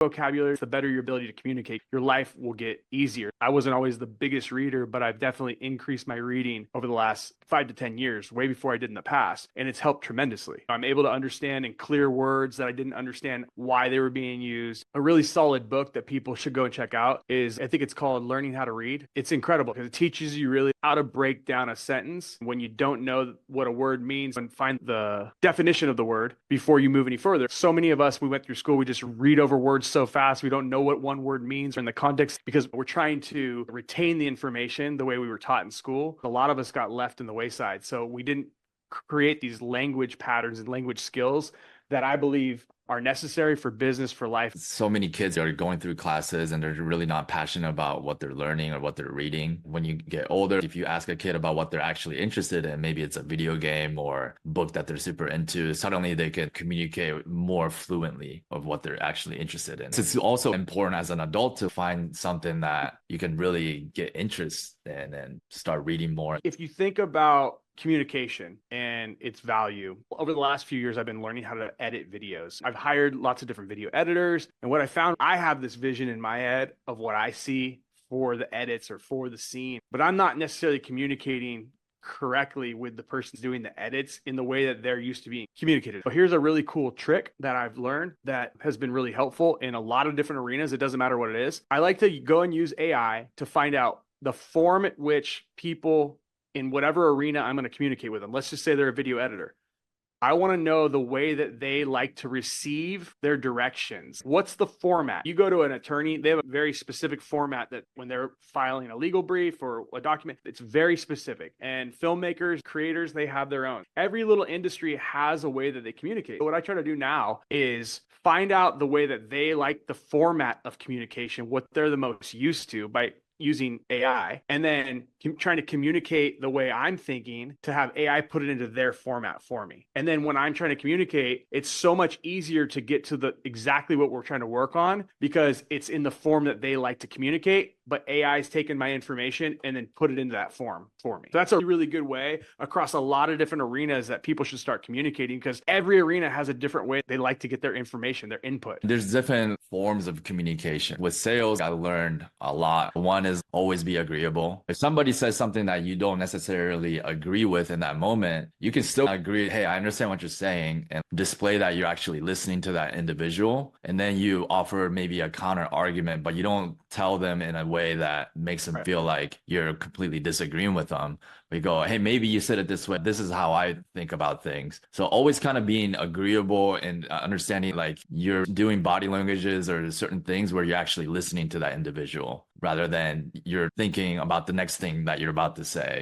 vocabulary, the better your ability to communicate, your life will get easier. I wasn't always the biggest reader, but I've definitely increased my reading over the last 5 to 10 years, way before I did in the past. And it's helped tremendously. I'm able to understand in clear words that I didn't understand why they were being used. A really solid book that people should go and check out is, I think it's called Learning How to Read. It's incredible because it teaches you really how to break down a sentence when you don't know what a word means and find the definition of the word before you move any further. So many of us, we went through school, we just read over words so fast, we don't know what one word means or in the context because we're trying to retain the information the way we were taught in school. A lot of us got left in the wayside. So we didn't create these language patterns and language skills that I believe are necessary for business, for life. So many kids are going through classes and they're really not passionate about what they're learning or what they're reading. When you get older, if you ask a kid about what they're actually interested in, maybe it's a video game or book that they're super into, suddenly they can communicate more fluently of what they're actually interested in. So it's also important as an adult to find something that you can really get interest in and start reading more. If you think about communication and its value. Over the last few years, I've been learning how to edit videos. I've hired lots of different video editors. And what I found, I have this vision in my head of what I see for the edits or for the scene, but I'm not necessarily communicating correctly with the person doing the edits in the way that they're used to being communicated. So here's a really cool trick that I've learned that has been really helpful in a lot of different arenas. It doesn't matter what it is. I like to go and use AI to find out the form at which people in whatever arena I'm going to communicate with them. Let's just say they're a video editor. I want to know the way that they like to receive their directions. What's the format? You go to an attorney, they have a very specific format that when they're filing a legal brief or a document, it's very specific. And filmmakers, creators, they have their own. Every little industry has a way that they communicate. What I try to do now is find out the way that they like the format of communication, what they're the most used to by using AI, and then trying to communicate the way I'm thinking to have AI put it into their format for me. And then when I'm trying to communicate, it's so much easier to get to the exactly what we're trying to work on because it's in the form that they like to communicate, but AI's taken my information and then put it into that form for me. So that's a really good way across a lot of different arenas that people should start communicating because every arena has a different way they like to get their information, their input. There's different forms of communication. With sales, I learned a lot. One is always be agreeable. If somebody says something that you don't necessarily agree with in that moment, you can still agree, hey, I understand what you're saying, and display that you're actually listening to that individual. And then you offer maybe a counter argument, but you don't tell them in a way that makes them feel like you're completely disagreeing with them. We go, hey, maybe you said it this way. This is how I think about things. So always kind of being agreeable and understanding like you're doing body languages or certain things where you're actually listening to that individual rather than you're thinking about the next thing that you're about to say.